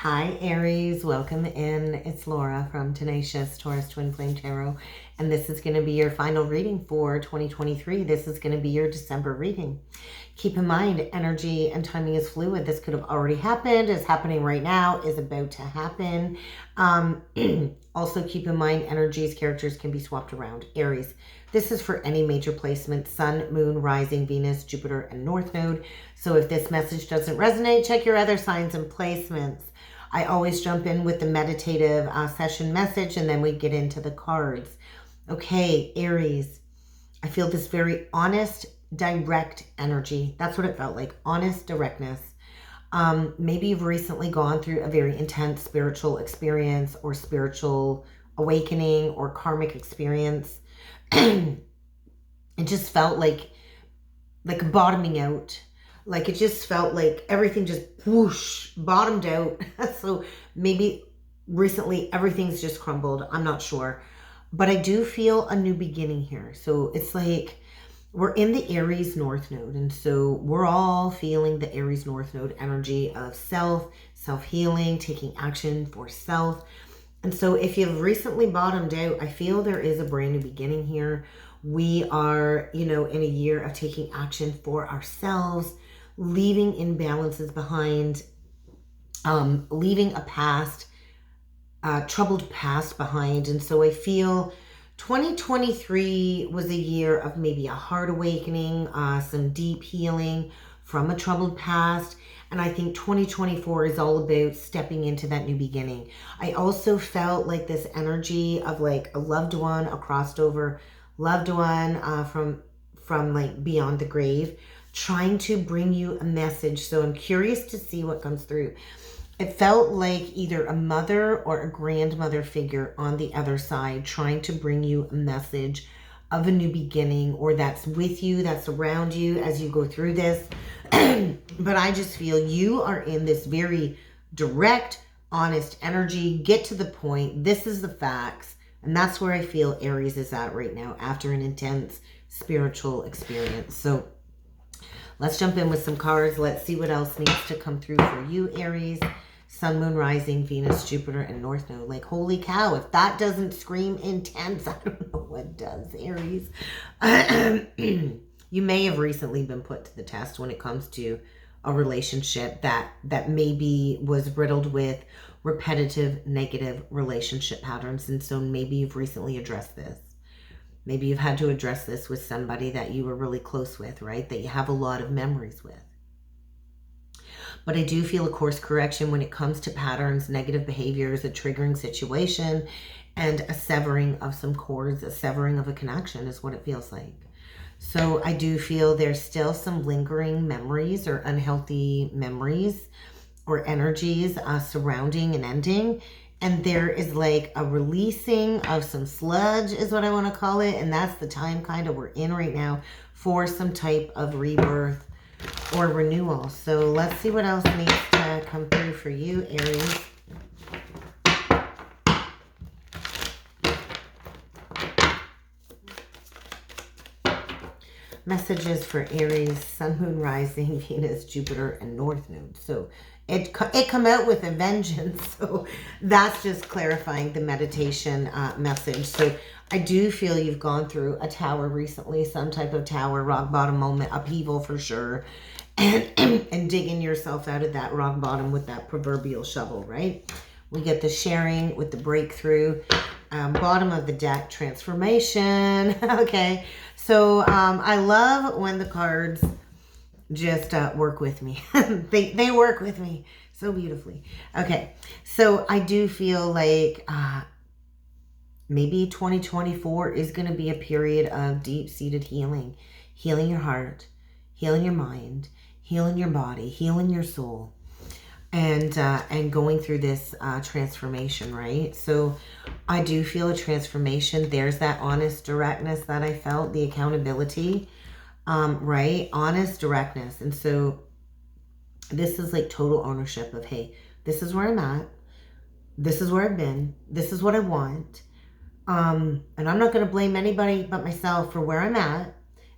Hi Aries, welcome in. It's Laura from Tenacious Taurus Twin Flame Tarot, and this is going to be your final reading for 2023. This is going to be your December reading. Keep in mind, energy and timing is fluid. This could have already happened, is happening right now, is about to happen. Also keep in mind, energies, characters can be swapped around. Aries, this is for any major placement: Sun, Moon, Rising, Venus, Jupiter, and North Node. So if this message doesn't resonate, check your other signs and placements. I always jump in with the meditative session message, and then we get into the cards. Okay, Aries, I feel this very honest, direct energy. That's what it felt like, honest directness. Maybe you've recently gone through a very intense spiritual experience or spiritual awakening or karmic experience. It just felt like bottoming out. Like it just felt like everything just whoosh, bottomed out. So maybe recently everything's just crumbled. I'm not sure. But I do feel a new beginning here. So it's like we're in the Aries North Node. And so we're all feeling the Aries North Node energy of self-healing, taking action for self. And so if you've recently bottomed out, I feel there is a brand new beginning here. We are, in a year of taking action for ourselves, leaving imbalances behind, leaving a past, troubled past behind. And so I feel 2023 was a year of maybe a heart awakening, some deep healing from a troubled past. And I think 2024 is all about stepping into that new beginning. I also felt like this energy of like a loved one, a crossed over loved one from like beyond the grave, trying to bring you a message. So I'm curious to see what comes through. It felt like either a mother or a grandmother figure on the other side trying to bring you a message of a new beginning, or that's with you, that's around you as you go through this. But I just feel you are in this very direct, honest energy. Get to the point. This is the facts. And that's where I feel Aries is at right now after an intense spiritual experience. So let's jump in with some cards. Let's see what else needs to come through for you, Aries. Sun, Moon, Rising, Venus, Jupiter, and North Node. Like, holy cow, if that doesn't scream intense, I don't know what does, Aries. You may have recently been put to the test when it comes to a relationship that maybe was riddled with repetitive negative relationship patterns. And so maybe you've recently addressed this. Maybe you've had to address this with somebody that you were really close with, right? That you have a lot of memories with. But I do feel a course correction when it comes to patterns, negative behaviors, a triggering situation, and a severing of some cords, a severing of a connection is what it feels like. So I do feel there's still some lingering memories or unhealthy memories or energies surrounding an ending. And there is like a releasing of some sludge is what I want to call it. And that's the time kind of we're in right now for some type of rebirth or renewal. So let's see what else needs to come through for you, Aries. Messages for Aries, Sun, Moon, Rising, Venus, Jupiter, and North Node. So it come out with a vengeance. So that's just clarifying the meditation message. So I do feel you've gone through a tower recently, some type of tower, rock bottom moment, upheaval for sure. And digging yourself out of that rock bottom with that proverbial shovel, right? We get the sharing with the breakthrough. Bottom of the deck, transformation. Okay. So I love when the cards just work with me. they work with me so beautifully. Okay. So I do feel like maybe 2024 is going to be a period of deep-seated healing. Healing your heart, healing your mind, healing your body, healing your soul. And going through this transformation, right? So I do feel a transformation. There's that honest directness that I felt, the accountability, right? Honest directness. And so this is like total ownership of, hey, this is where I'm at. This is where I've been. This is what I want. And I'm not going to blame anybody but myself for where I'm at.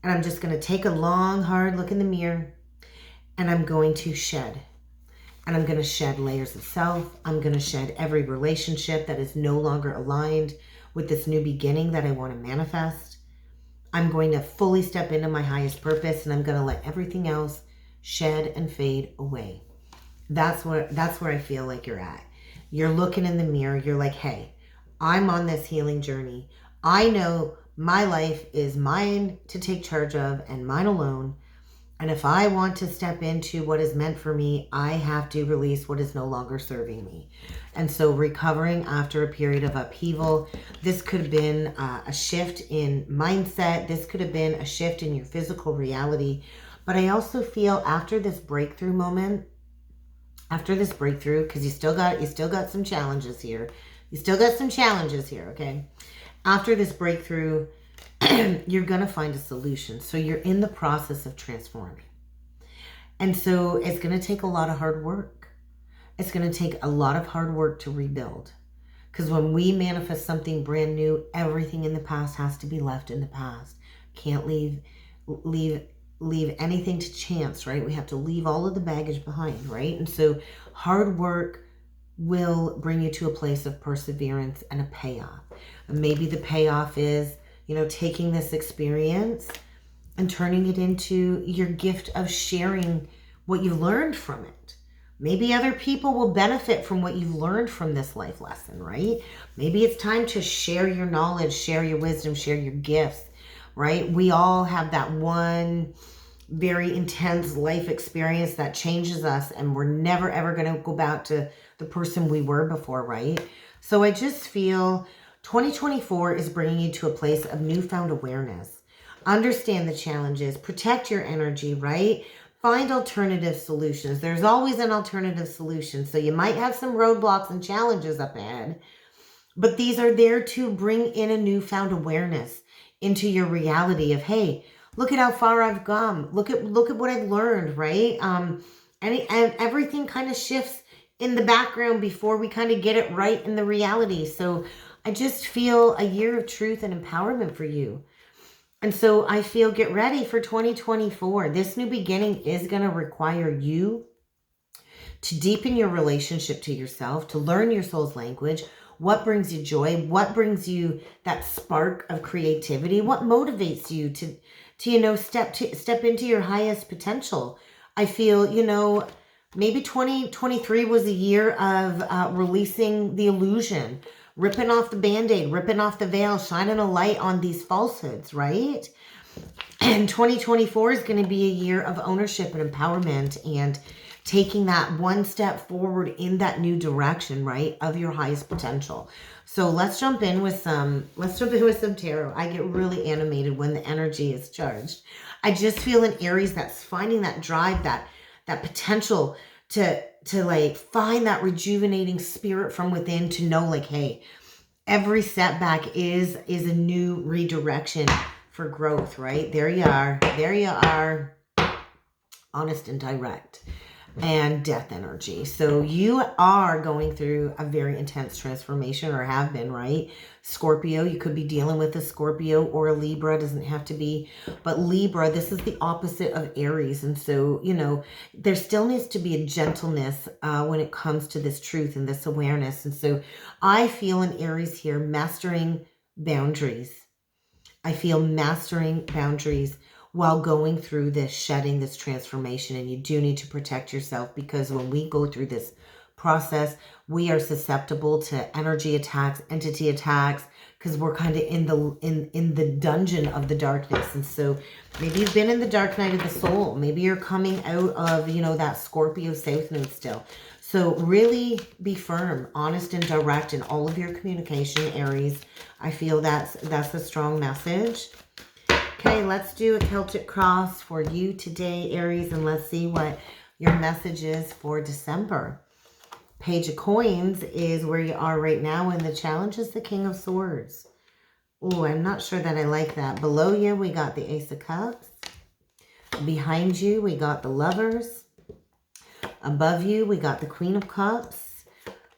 And I'm just going to take a long, hard look in the mirror, and I'm going to shed. and I'm going to shed layers of self. I'm going to shed every relationship that is no longer aligned with this new beginning that I want to manifest. I'm going to fully step into my highest purpose, and I'm going to let everything else shed and fade away. That's where I feel like you're at. You're looking in the mirror. You're like, hey, I'm on this healing journey. I know my life is mine to take charge of and mine alone. And if I want to step into what is meant for me, I have to release what is no longer serving me. And so recovering after a period of upheaval, this could have been a shift in mindset. This could have been a shift in your physical reality. But I also feel after this breakthrough moment, because you still got some challenges here. Okay? After this breakthrough, you're going to find a solution. So you're in the process of transforming. And so it's going to take a lot of hard work. It's going to take a lot of hard work to rebuild. Because when we manifest something brand new, everything in the past has to be left in the past. Can't leave anything to chance, right? We have to leave all of the baggage behind, right? And so hard work will bring you to a place of perseverance and a payoff. And maybe the payoff is, taking this experience and turning it into your gift of sharing what you learned from it. Maybe other people will benefit from what you've learned from this life lesson, right? Maybe it's time to share your knowledge, share your wisdom, share your gifts, right? We all have that one very intense life experience that changes us, and we're never ever going to go back to the person we were before, right? So I just feel 2024 is bringing you to a place of newfound awareness. Understand the challenges, protect your energy, right? Find alternative solutions. There's always an alternative solution. So you might have some roadblocks and challenges up ahead, but these are there to bring in a newfound awareness into your reality of, hey, look at how far I've come. Look at what I've learned, right? And everything kind of shifts in the background before we kind of get it right in the reality. So I just feel a year of truth and empowerment for you. And so I feel get ready for 2024. This new beginning is going to require you to deepen your relationship to yourself, to learn your soul's language, what brings you joy, what brings you that spark of creativity, what motivates you to step into your highest potential. I feel, maybe 2023 was a year of releasing the illusion, ripping off the Band-Aid, ripping off the veil, shining a light on these falsehoods, right? And 2024 is going to be a year of ownership and empowerment and taking that one step forward in that new direction, right, of your highest potential. So let's jump in with some tarot. I get really animated when the energy is charged. I just feel an Aries that's finding that drive, that potential to like find that rejuvenating spirit from within, to know like, hey, every setback is a new redirection for growth, right? There you are, honest and direct. And death energy. So you are going through a very intense transformation, or have been, right? Scorpio, you could be dealing with a Scorpio or a Libra, doesn't have to be, but Libra, this is the opposite of Aries. And so, there still needs to be a gentleness when it comes to this truth and this awareness. And so I feel in Aries here, mastering boundaries. I feel mastering boundaries while going through this shedding, this transformation. And you do need to protect yourself, because when we go through this process, we are susceptible to energy attacks, entity attacks, because we're kind of in the dungeon of the darkness. And so maybe you've been in the dark night of the soul. Maybe you're coming out of, that Scorpio South Node still. So really be firm, honest, and direct in all of your communication, Aries. I feel that's a strong message. Okay, let's do a Celtic cross for you today, Aries, and let's see what your message is for December. Page of Coins is where you are right now, and the challenge is the King of Swords. Oh, I'm not sure that I like that. Below you, we got the Ace of Cups. Behind you, we got the Lovers. Above you, we got the Queen of Cups.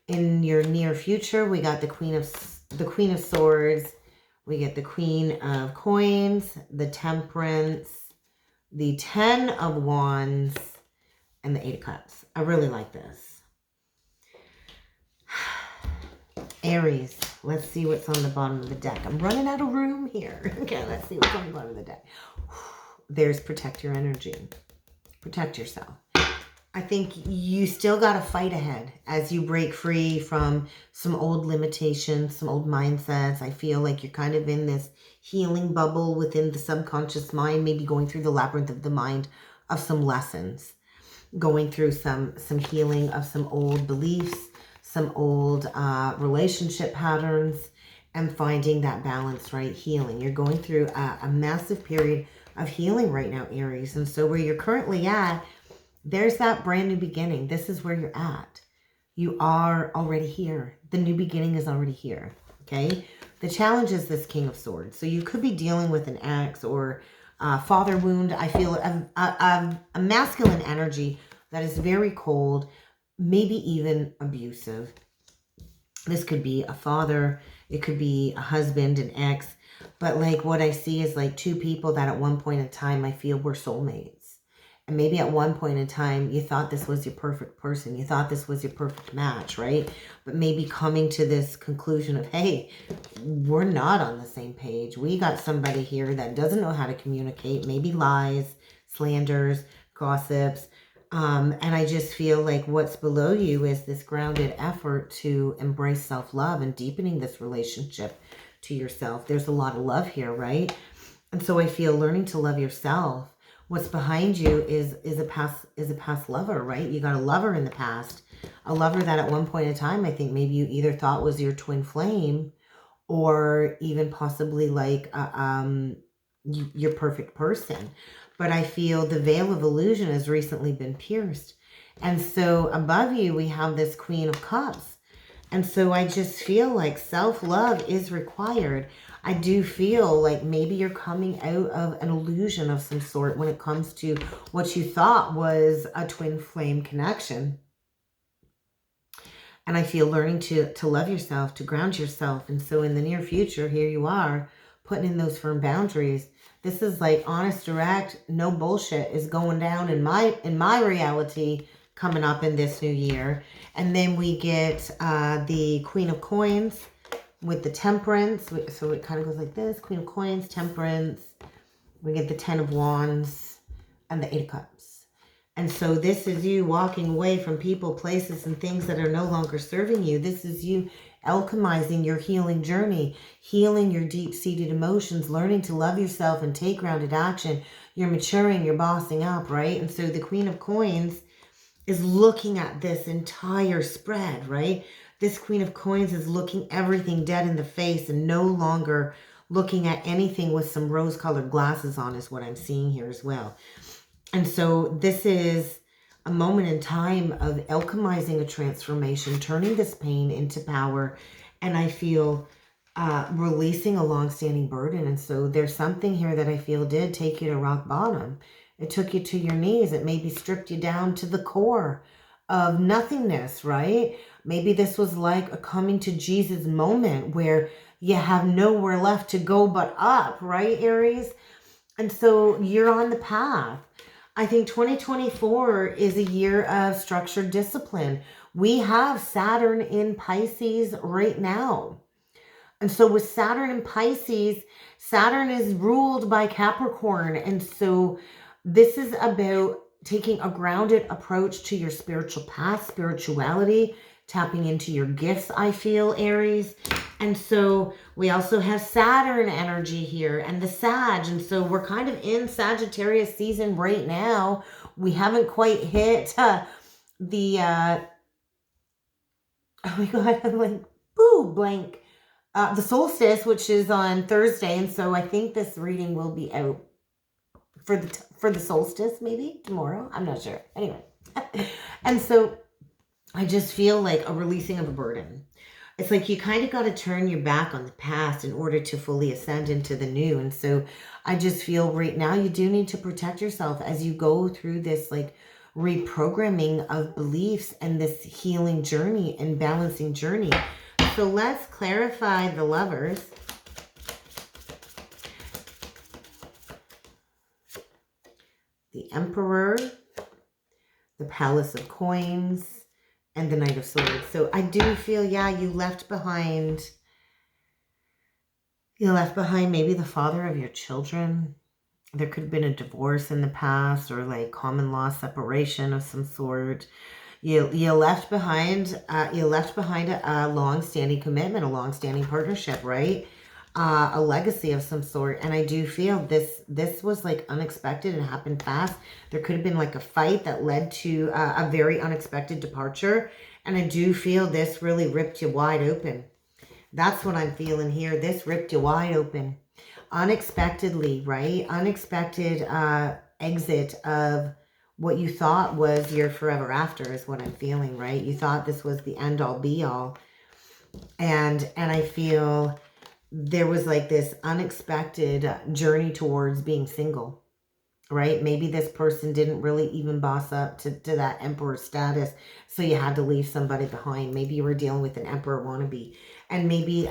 In your near future, we got the Queen of Swords. We get the Queen of Coins, the Temperance, the Ten of Wands, and the Eight of Cups. I really like this. Aries, let's see what's on the bottom of the deck. I'm running out of room here. Okay, let's see what's on the bottom of the deck. There's protect your energy. Protect yourself. I think you still got a fight ahead as you break free from some old limitations, some old mindsets. I feel like you're kind of in this healing bubble within the subconscious mind, maybe going through the labyrinth of the mind of some lessons, going through some healing of some old beliefs, some old relationship patterns, and finding that balance, right? Healing. You're going through a massive period of healing right now, Aries. And so where you're currently at, there's that brand new beginning. This is where you're at. You are already here. The new beginning is already here. Okay. The challenge is this King of Swords. So you could be dealing with an ex or father wound. I feel a masculine energy that is very cold, maybe even abusive. This could be a father. It could be a husband, an ex. But like what I see is like two people that at one point in time I feel were soulmates. And maybe at one point in time, you thought this was your perfect person. You thought this was your perfect match, right? But maybe coming to this conclusion of, hey, we're not on the same page. We got somebody here that doesn't know how to communicate, maybe lies, slanders, gossips. And I just feel like what's below you is this grounded effort to embrace self-love and deepening this relationship to yourself. There's a lot of love here, right? And so I feel learning to love yourself. What's behind you is a past lover, right? You got a lover in the past, a lover that at one point in time, I think maybe you either thought was your twin flame or even possibly like your perfect person. But I feel the veil of illusion has recently been pierced. And so above you, we have this Queen of Cups. And so I just feel like self-love is required. I do feel like maybe you're coming out of an illusion of some sort when it comes to what you thought was a twin flame connection. And I feel learning to love yourself, to ground yourself. And so in the near future, here you are putting in those firm boundaries. This is like honest, direct, no bullshit is going down in my reality coming up in this new year. And then we get the Queen of Coins with the Temperance. So it kind of goes like this. Queen of Coins, Temperance. We get the 10 of Wands and the 8 of Cups. And so this is you walking away from people, places, and things that are no longer serving you. This is you alchemizing your healing journey, healing your deep-seated emotions, learning to love yourself and take grounded action. You're maturing, you're bossing up, right? And so the Queen of Coins is looking at this entire spread, right? This Queen of Coins is looking everything dead in the face and no longer looking at anything with some rose-colored glasses on is what I'm seeing here as well. And so this is a moment in time of alchemizing a transformation, turning this pain into power, and I feel releasing a long-standing burden. And so there's something here that I feel did take you to rock bottom. It took you to your knees. It maybe stripped you down to the core of nothingness, right? Maybe this was like a coming to Jesus moment where you have nowhere left to go but up, right, Aries? And so you're on the path. I think 2024 is a year of structured discipline. We have Saturn in Pisces right now. And so with Saturn in Pisces, Saturn is ruled by Capricorn. And so this is about taking a grounded approach to your spiritual path, spirituality, tapping into your gifts, I feel, Aries. And so we also have Saturn energy here and the Sag. And so we're kind of in Sagittarius season right now. We haven't quite hit oh my God, I'm like, boo, blank. The solstice, which is on Thursday. And so I think this reading will be out for the solstice, maybe tomorrow. I'm not sure. Anyway. And so I just feel like a releasing of a burden. It's like you kind of got to turn your back on the past in order to fully ascend into the new. And so I just feel right now you do need to protect yourself as you go through this like reprogramming of beliefs and this healing journey and balancing journey. So let's clarify the Lovers. The Emperor, the Palace of Coins, and the Knight of Swords. So I do feel, yeah, you left behind maybe the father of your children. There could have been a divorce in the past, or like common law separation of some sort. You left behind a long-standing commitment, a long-standing partnership, right? A legacy of some sort. And I do feel this was like unexpected and happened fast. There could have been like a fight that led to a very unexpected departure. And I do feel this really ripped you wide open. That's what I'm feeling here. This ripped you wide open. Unexpectedly, right? Unexpected exit of what you thought was your forever after is what I'm feeling, right? You thought this was the end all be all. And I feel there was like this unexpected journey towards being single, right? Maybe this person didn't really even boss up to that emperor status, so you had to leave somebody behind. Maybe you were dealing with an emperor wannabe, and maybe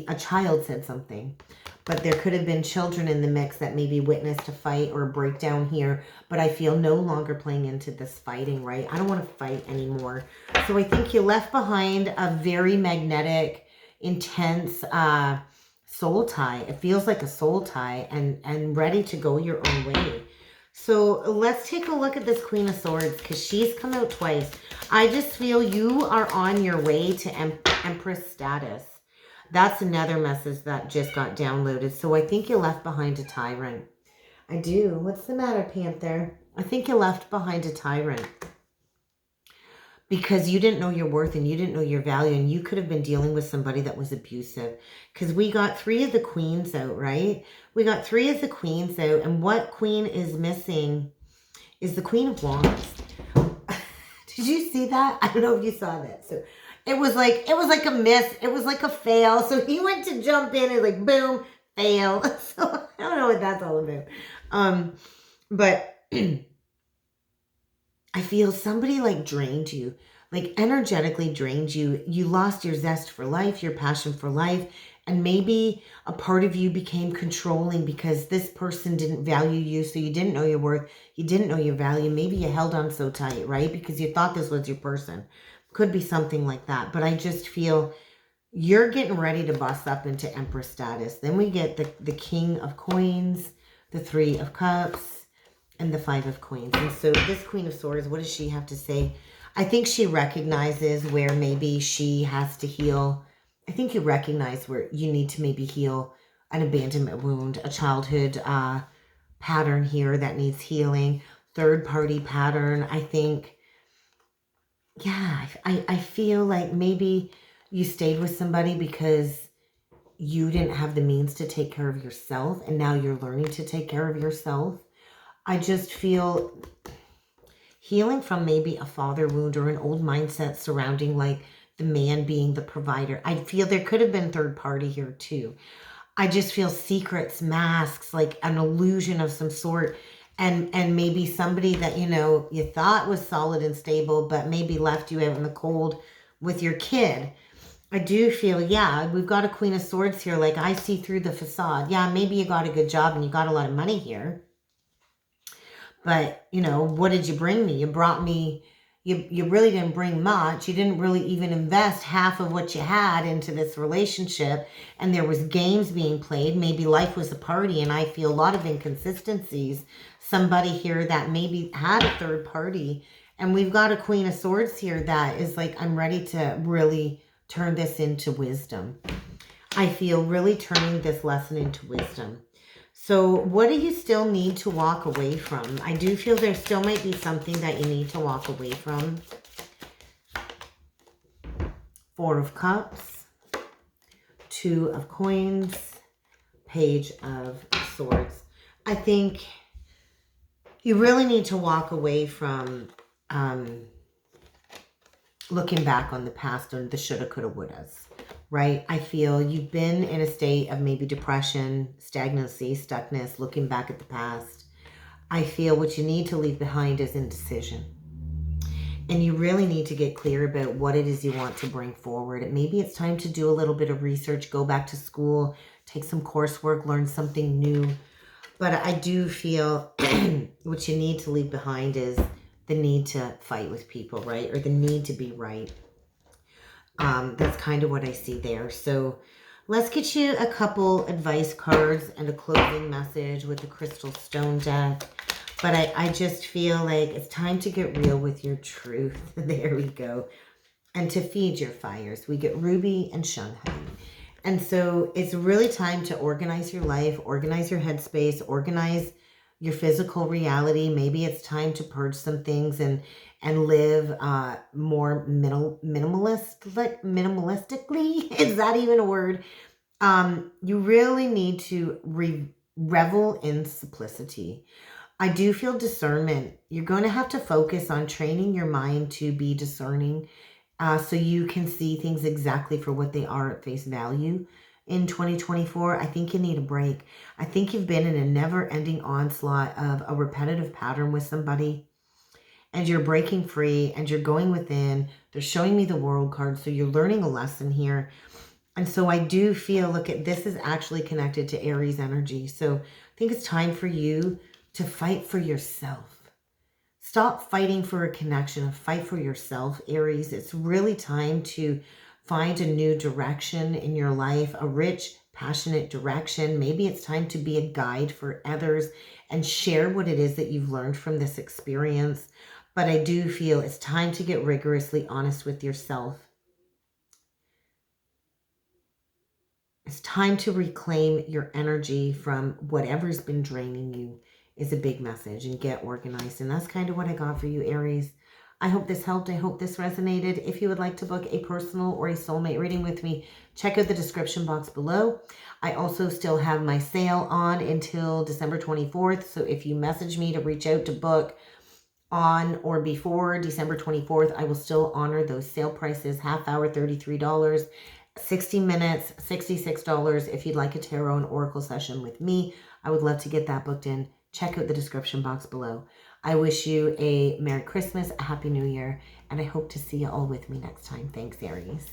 a child said something. But there could have been children in the mix that maybe witnessed a fight or a breakdown here. But I feel no longer playing into this fighting, right? I don't want to fight anymore. So I think you left behind a very magnetic, intense soul tie. It feels like a soul tie, and ready to go your own way. So let's take a look at this Queen of Swords, because she's come out twice. I just feel you are on your way to Empress status. That's another message that just got downloaded. So I think you left behind a tyrant. I do. What's the matter, Panther? I think you left behind a tyrant. Because you didn't know your worth and you didn't know your value, and you could have been dealing with somebody that was abusive. Because we got 3 of the queens out, right? We got 3 of the queens out, and what queen is missing is the Queen of Wands. Did you see that? I don't know if you saw that. So it was like a miss. It was like a fail. So he went to jump in and like, boom, fail. So I don't know what that's all about. But I feel somebody like drained you, like energetically drained you. You lost your zest for life, your passion for life. And maybe a part of you became controlling because this person didn't value you. So you didn't know your worth. You didn't know your value. Maybe you held on so tight, right? Because you thought this was your person. Could be something like that. But I just feel you're getting ready to bust up into Empress status. Then we get the King of Coins, the 3 of Cups, and the 5 of Coins. And so this Queen of Swords, what does she have to say? I think she recognizes where maybe she has to heal. I think you recognize where you need to maybe heal an abandonment wound, a childhood pattern here that needs healing, third-party pattern. I think, yeah, I feel like maybe you stayed with somebody because you didn't have the means to take care of yourself, and now you're learning to take care of yourself. I just feel healing from maybe a father wound or an old mindset surrounding like the man being the provider. I feel there could have been third party here too. I just feel secrets, masks, like an illusion of some sort. And maybe somebody that, you know, you thought was solid and stable, but maybe left you out in the cold with your kid. I do feel, yeah, we've got a Queen of Swords here. Like, I see through the facade. Yeah, maybe you got a good job and you got a lot of money here. But, you know, what did you bring me? You brought me, you really didn't bring much. You didn't really even invest half of what you had into this relationship. And there was games being played. Maybe life was a party. And I feel a lot of inconsistencies. Somebody here that maybe had a third party. And we've got a Queen of Swords here that is like, I'm ready to really turn this into wisdom. I feel really turning this lesson into wisdom. So what do you still need to walk away from? I do feel there still might be something that you need to walk away from. 4 of Cups, 2 of Coins, Page of Swords. I think you really need to walk away from looking back on the past and the shoulda, coulda, wouldas. Right? I feel you've been in a state of maybe depression, stagnancy, stuckness, looking back at the past. I feel what you need to leave behind is indecision. And you really need to get clear about what it is you want to bring forward. And maybe it's time to do a little bit of research, go back to school, take some coursework, learn something new. But I do feel what you need to leave behind is the need to fight with people, right? Or the need to be right. That's kind of what I see there. So let's get you a couple advice cards and a closing message with the Crystal Stone deck. But I just feel like it's time to get real with your truth. There we go. And to feed your fires. We get Ruby and Shanghai. And so it's really time to organize your life, organize your headspace, organize your physical reality. Maybe it's time to purge some things and live more minimalistically. Is that even a word? You really need to revel in simplicity. I do feel discernment. You're going to have to focus on training your mind to be discerning, so you can see things exactly for what they are at face value. In 2024, I think you need a break. I think you've been in a never-ending onslaught of a repetitive pattern with somebody, and you're breaking free, and you're going within. They're showing me the World card, so you're learning a lesson here. And so I do feel, look at this is actually connected to Aries energy. So I think it's time for you to fight for yourself. Stop fighting for a connection and fight for yourself, Aries. It's really time to find a new direction in your life, a rich, passionate direction. Maybe it's time to be a guide for others and share what it is that you've learned from this experience. But I do feel it's time to get rigorously honest with yourself. It's time to reclaim your energy from whatever's been draining you is a big message, and get organized. And that's kind of what I got for you, Aries. I hope this helped. I hope this resonated. If you would like to book a personal or a soulmate reading with me, check out the description box below. I also still have my sale on until December 24th. So if you message me to reach out to book on or before December 24th, I will still honor those sale prices. Half hour, $33. 60 minutes, $66. If you'd like a tarot and oracle session with me, I would love to get that booked in. Check out the description box below. I wish you a Merry Christmas, a Happy New Year, and I hope to see you all with me next time. Thanks, Aries.